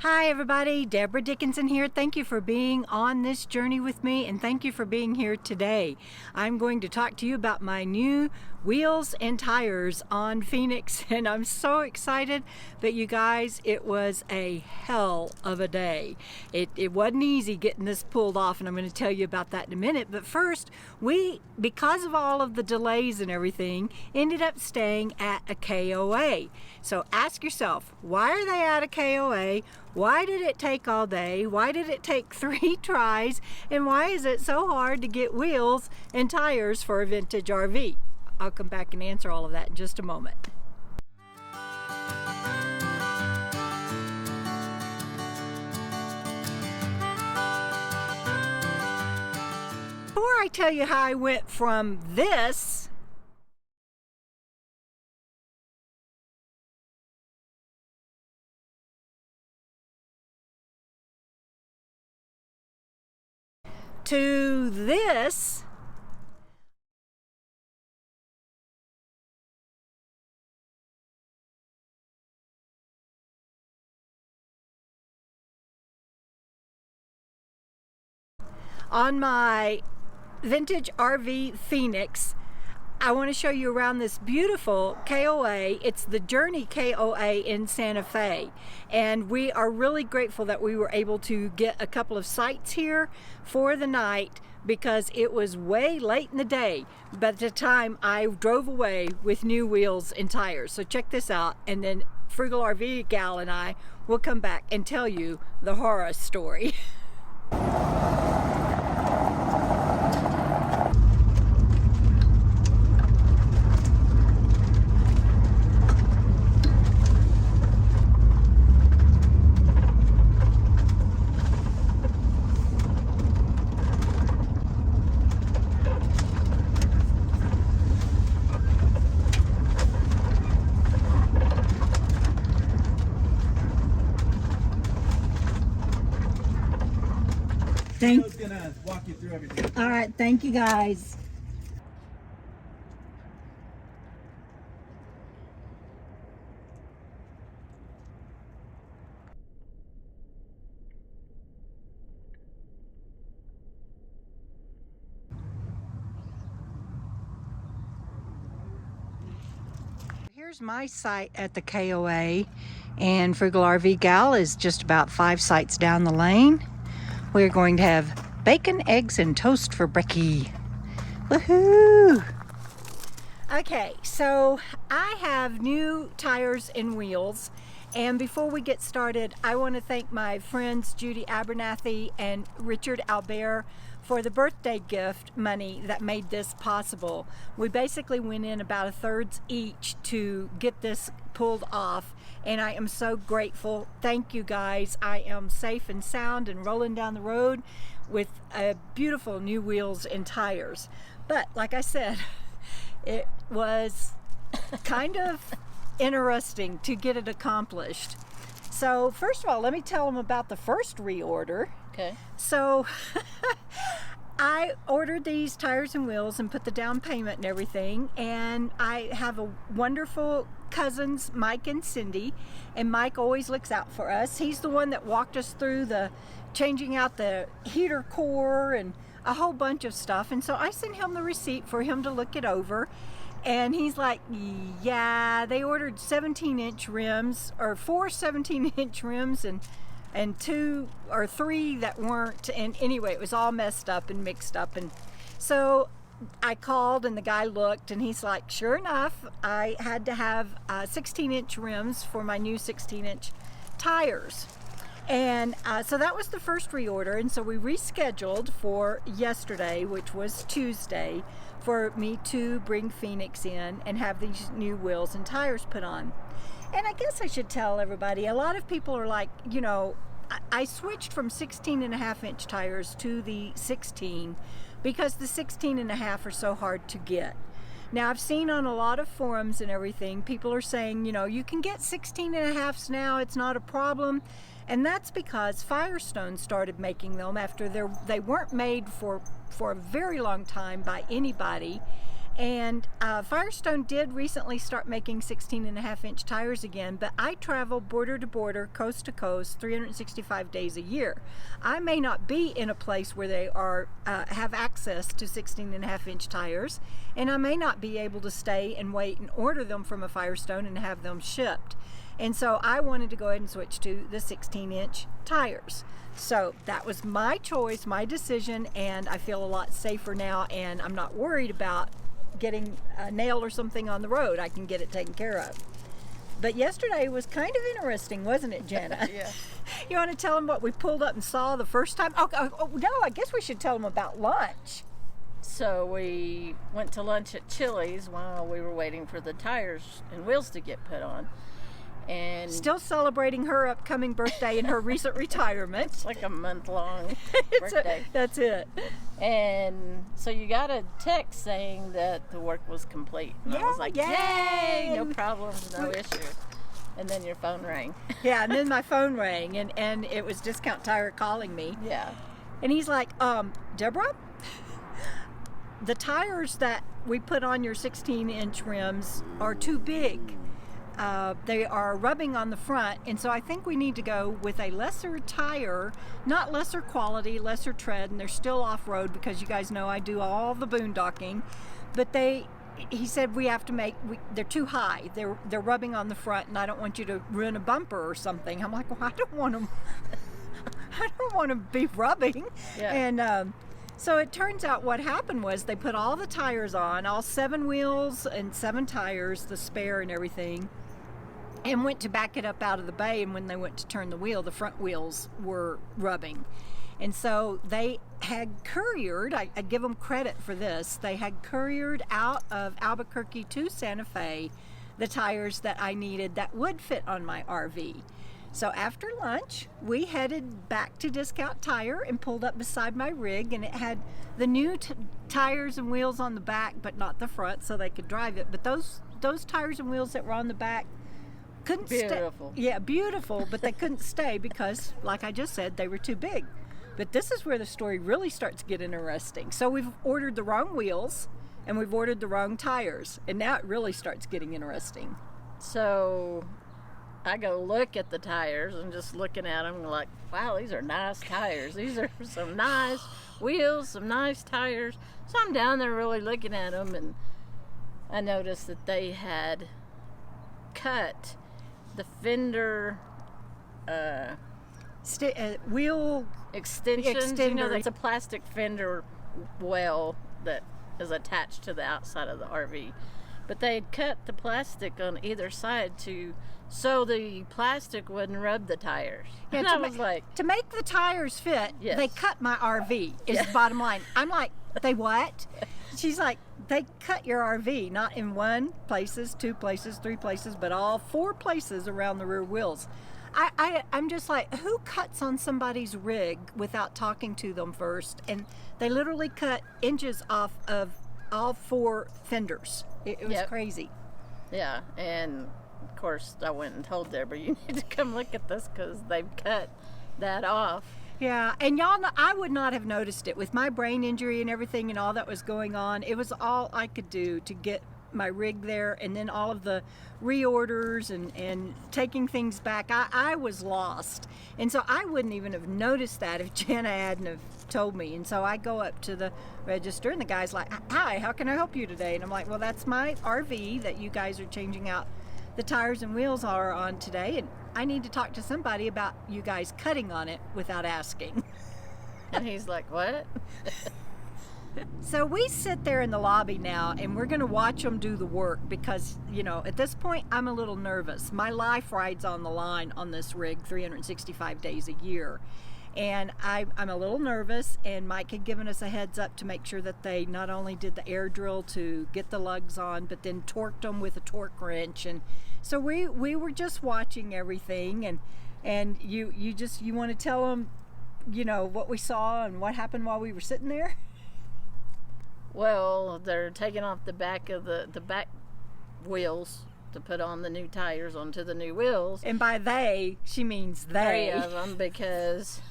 Hi everybody, Debra Dickinson here. Thank you for being on this journey with me, and thank you for being here today. I'm going to talk to you about my new wheels and tires on Phoenyx, and I'm so excited. But you guys, it was a hell of a day. It wasn't easy getting this pulled off, and I'm going to tell you about that in a minute. But first, we, because of all of the delays and everything, ended up staying at a KOA. So ask yourself, why are they at a KOA? Why did it take all day? Why did it take 3 tries? And why is it so hard to get wheels and tires for a vintage RV? I'll come back and answer all of that in just a moment. Before I tell you how I went from this to this, on my vintage RV Phoenyx, I want to show you around this beautiful KOA. It's the Journey KOA in Santa Fe, and we are really grateful that we were able to get a couple of sites here for the night because it was way late in the day by the time I drove away with new wheels and tires. So check this out, and then Frugal RV gal and I will come back and tell you the horror story. Joe's gonna walk you through everything. All right, thank you guys. Here's my site at the KOA, and Frugal RV gal is just about 5 sites down the lane. We're going to have bacon, eggs, and toast for brekkie. Woohoo! Okay, so I have new tires and wheels, and before we get started, I want to thank my friends Judy, Abernathy, and Richard, Alber for the birthday gift money that made this possible. We basically went in about 1/3 each to get this pulled off, and I am so grateful. Thank you guys. I am safe and sound and rolling down the road with beautiful new wheels and tires. But like I said, it was kind of interesting to get it accomplished. So first of all, let me tell them about the first reorder. Okay. So I ordered these tires and wheels and put the down payment and everything, and I have a wonderful cousins, Mike and Cindy, and Mike always looks out for us. He's the one that walked us through the changing out the heater core and a whole bunch of stuff, and so I sent him the receipt for him to look it over, and he's like, yeah, they ordered 17-inch rims, or 4 17-inch rims, and 2 or 3 that weren't, and anyway, it was all messed up and mixed up. And so I called, and the guy looked, and he's like, sure enough, I had to have 16-inch rims for my new 16-inch tires. And so that was the first reorder, and so we rescheduled for yesterday, which was Tuesday, for me to bring Phoenyx in and have these new wheels and tires put on. And I guess I should tell everybody, a lot of people are like, you know, I switched from 16.5-inch tires to the 16 because the 16.5 are so hard to get. Now, I've seen on a lot of forums and everything, people are saying, you know, you can get 16.5s now, it's not a problem. And that's because Firestone started making them after they weren't made for a very long time by anybody. And Firestone did recently start making 16.5-inch tires again, but I travel border to border, coast to coast, 365 days a year. I may not be in a place where they are have access to 16.5-inch tires, and I may not be able to stay and wait and order them from a Firestone and have them shipped. And so I wanted to go ahead and switch to the 16-inch tires. So that was my choice, my decision, and I feel a lot safer now, and I'm not worried about getting a nail or something on the road. I can get it taken care of. But yesterday was kind of interesting, wasn't it, Jenna? Yeah. You want to tell them what we pulled up and saw the first time? Oh, no, I guess we should tell them about lunch. So we went to lunch at Chili's while we were waiting for the tires and wheels to get put on. And Still celebrating her upcoming birthday and her recent retirement. it's like a month-long birthday. That's it. And so you got a text saying that the work was complete. And I was like, yay! No problems, no issue. And then your phone rang. Yeah, and then my phone rang, and it was Discount Tire calling me. Yeah. And he's like, Debra, the tires that we put on your 16-inch rims are too big. They are rubbing on the front, and so I think we need to go with a lesser tire, not lesser quality, lesser tread, and they're still off-road because you guys know I do all the boondocking, but he said we have to they're too high. They're rubbing on the front, and I don't want you to ruin a bumper or something. I'm like, well, I don't want to be rubbing. Yeah. And so it turns out what happened was they put all the tires on, all 7 wheels and 7 tires, the spare and everything, and went to back it up out of the bay, and when they went to turn the wheel, the front wheels were rubbing. And so they had couriered, I give them credit for this, they had couriered out of Albuquerque to Santa Fe the tires that I needed that would fit on my RV. So after lunch, we headed back to Discount Tire and pulled up beside my rig, and it had the new tires and wheels on the back, but not the front, so they could drive it. But those tires and wheels that were on the back couldn't stay. Beautiful. Yeah, beautiful, but they couldn't stay because, like I just said, they were too big. But this is where the story really starts to get interesting. So we've ordered the wrong wheels, and we've ordered the wrong tires, and now it really starts getting interesting. So I go look at the tires and just looking at them like, wow, these are nice tires. These are some nice wheels, some nice tires. So I'm down there really looking at them, and I noticed that they had cut the fender Wheel extensions. You know, extender. that's a plastic fender well that is attached to the outside of the RV. But they had cut the plastic on either side so the plastic wouldn't rub the tires. Yeah, and I was like, to make the tires fit, Yes. they cut my RV, is the bottom line. I'm like, they what? She's like, they cut your RV, not in 1 places, 2 places, 3 places, but all 4 places around the rear wheels. I'm just like, who cuts on somebody's rig without talking to them first? And they literally cut inches off of all 4 fenders. It was crazy. yeah. And of course, I went and told Debra, you need to come look at this because they've cut that off. Yeah, and y'all know, I would not have noticed it with my brain injury and everything and all that was going on. It was all I could do to get my rig there, and then all of the reorders and taking things back. I was lost, and so I wouldn't even have noticed that if Jana hadn't have told me. And so I go up to the register, and the guy's like, hi, how can I help you today? And I'm like, well, that's my RV that you guys are changing out the tires and wheels are on today, and I need to talk to somebody about you guys cutting on it without asking. And he's like, what? So we sit there in the lobby now, and we're going to watch them do the work because, you know, at this point, I'm a little nervous. My life rides on the line on this rig 365 days a year. And I'm a little nervous, and Mike had given us a heads up to make sure that they not only did the air drill to get the lugs on, but then torqued them with a torque wrench. And so we were just watching everything, and you want to tell them, you know, what we saw and what happened while we were sitting there? Well, they're taking off the back of the back wheels to put on the new tires onto the new wheels. And by they, she means they. 3 of them, because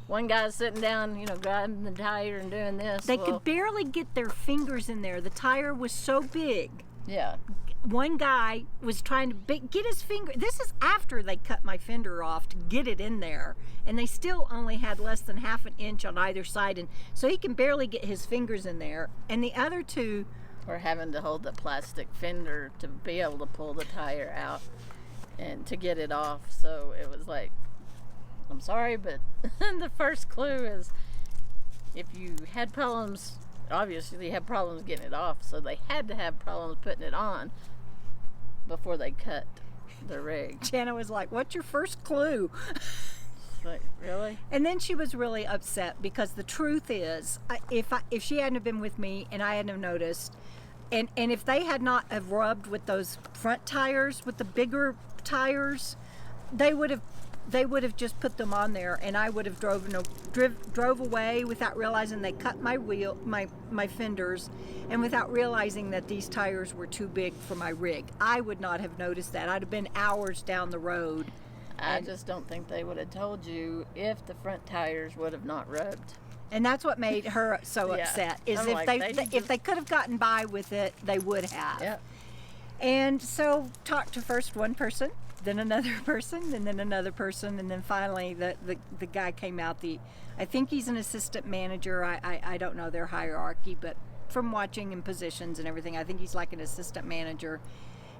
one guy's sitting down, you know, grabbing the tire and doing this. They could barely get their fingers in there. The tire was so big. Yeah. One guy was trying to get his finger. This is after they cut my fender off to get it in there, and they still only had less than half an inch on either side, and so he can barely get his fingers in there. And the other two Or having to hold the plastic fender to be able to pull the tire out and to get it off. So it was like, I'm sorry, but the first clue is if you had problems, obviously you had problems getting it off, so they had to have problems putting it on before they cut the rig. Jana was like, "What's your first clue?" It's like, really? And then she was really upset because the truth is, if she hadn't have been with me and I hadn't have noticed, and if they had not have rubbed with those front tires, with the bigger tires, they would have just put them on there, and I would have drove away without realizing they cut my wheel, my fenders, and without realizing that these tires were too big for my rig. I would not have noticed that. I'd have been hours down the road. I just don't think they would have told you if the front tires would have not rubbed. And that's what made her so Yeah. upset, is I'm if like, if they could have gotten by with it, they would have. Yeah. And so talked to first one person, then another person, and then another person, and then finally the guy came out. I think he's an assistant manager. I don't know their hierarchy, but from watching in positions and everything, I think he's like an assistant manager.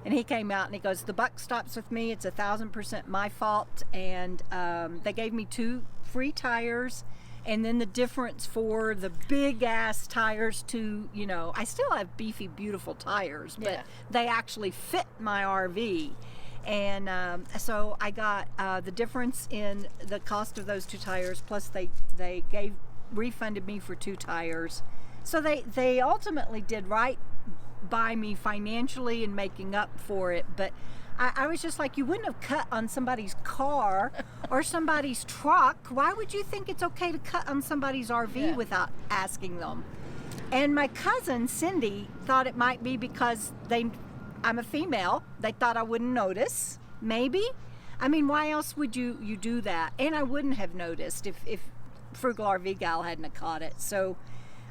And he came out and he goes, "The buck stops with me. It's 1,000% my fault." And they gave me 2 free tires. And then the difference for the big ass tires to, you know, I still have beefy, beautiful tires, but Yeah. they actually fit my RV. And so I got the difference in the cost of those 2 tires, plus they refunded me for 2 tires. So they ultimately did right by me financially and making up for it. But I was just like, you wouldn't have cut on somebody's car or somebody's truck. Why would you think it's okay to cut on somebody's RV Yeah. without asking them? And my cousin Cindy thought it might be because I'm a female. They thought I wouldn't notice. Maybe. I mean, why else would you do that? And I wouldn't have noticed if Frugal RV Gal hadn't have caught it. So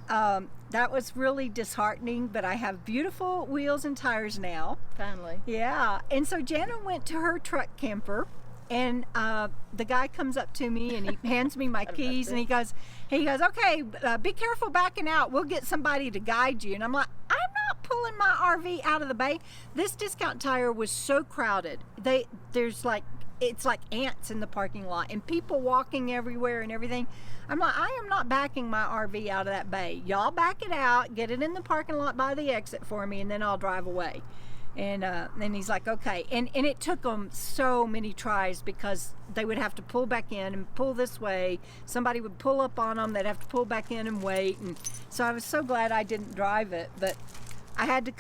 that was really disheartening, but I have beautiful wheels and tires now. Finally. Yeah. And so Jana went to her truck camper, and the guy comes up to me and he hands me my keys, and he goes, "Okay, be careful backing out. We'll get somebody to guide you." And I'm like, I'm not pulling my RV out of the bay. This discount tire was so crowded. It's like ants in the parking lot and people walking everywhere and everything. I'm like, I am not backing my RV out of that bay. Y'all back it out, get it in the parking lot by the exit for me, and then I'll drive away. And then he's like, okay. And it took them so many tries because they would have to pull back in and pull this way. Somebody would pull up on them. They'd have to pull back in and wait. And so I was so glad I didn't drive it. But I had to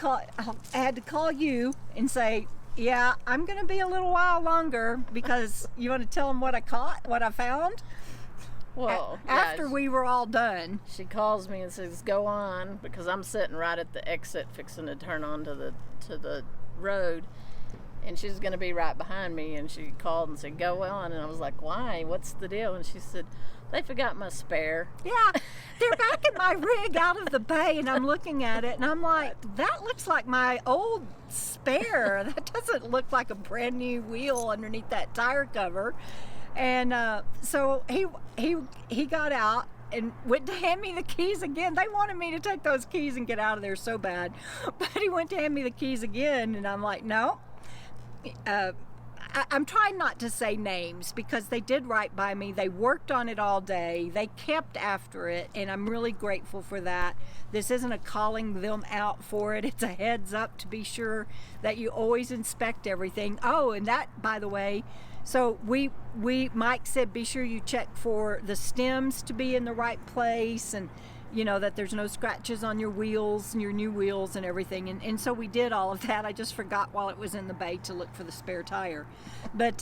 call you and say, yeah, I'm going to be a little while longer because you want to tell them what I caught, what I found? Well, After we were all done. she calls me and says, "Go on," because I'm sitting right at the exit fixing to turn onto the road, and she's going to be right behind me, and she called and said, "Go on." And I was like, "Why? What's the deal?" And she said, "They forgot my spare." Yeah, they're backing my rig out of the bay, and I'm looking at it, and I'm like, that looks like my old spare. That doesn't look like a brand new wheel underneath that tire cover. And so he got out and went to hand me the keys again. They wanted me to take those keys and get out of there so bad, but he went to hand me the keys again, and I'm like, no. I'm trying not to say names because they did right by me. They worked on it all day. They kept after it, and I'm really grateful for that. This isn't a calling them out for it. It's a heads up to be sure that you always inspect everything. Oh, and that, by the way, so Mike said be sure you check for the stems to be in the right place, and you know that there's no scratches on your wheels and your new wheels and everything, and so we did all of that. I just forgot while it was in the bay to look for the spare tire, but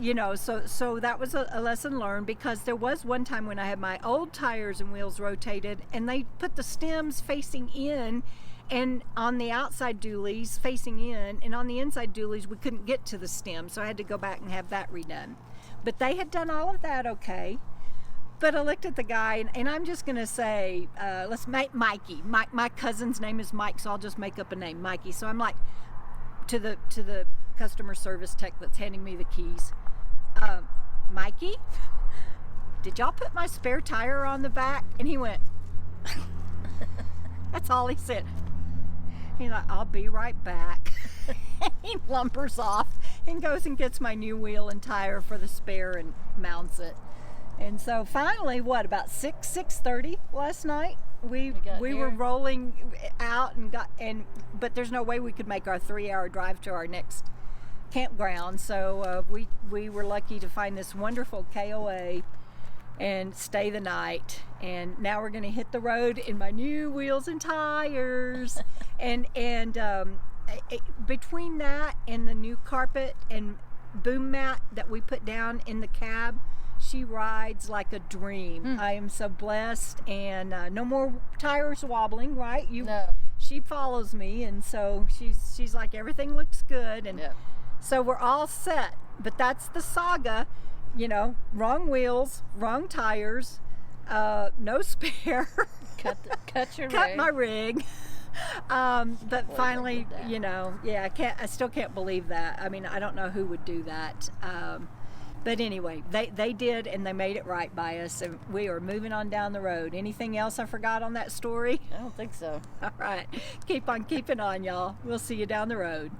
you know, so that was a lesson learned, because there was one time when I had my old tires and wheels rotated and they put the stems facing in, And on the outside dualies facing in, and on the inside dualies, we couldn't get to the stem, so I had to go back and have that redone. But they had done all of that okay. But I looked at the guy, and I'm just going to say, let's make Mikey. My cousin's name is Mike, so I'll just make up a name, Mikey. So I'm like, to the customer service tech that's handing me the keys, Mikey, did y'all put my spare tire on the back? And he went, that's all he said. He's like, I'll be right back. He lumbers off and goes and gets my new wheel and tire for the spare and mounts it. And so finally, about 6:30 last night, we were rolling out but there's no way we could make our 3-hour drive to our next campground. So we were lucky to find this wonderful KOA and stay the night. And now we're going to hit the road in my new wheels and tires. and between that and the new carpet and boom mat that we put down in the cab, she rides like a dream. I am so blessed, and no more tires wobbling, right? No. She follows me, and so she's like, everything looks good, and so we're all set. But that's the saga, wrong wheels, wrong tires, no spare. Cut my rig. But finally, I still can't believe that. I mean, I don't know who would do that. But anyway, they did, and they made it right by us, and we are moving on down the road. Anything else I forgot on that story? I don't think so. All right. Keep on keeping on, y'all. We'll see you down the road.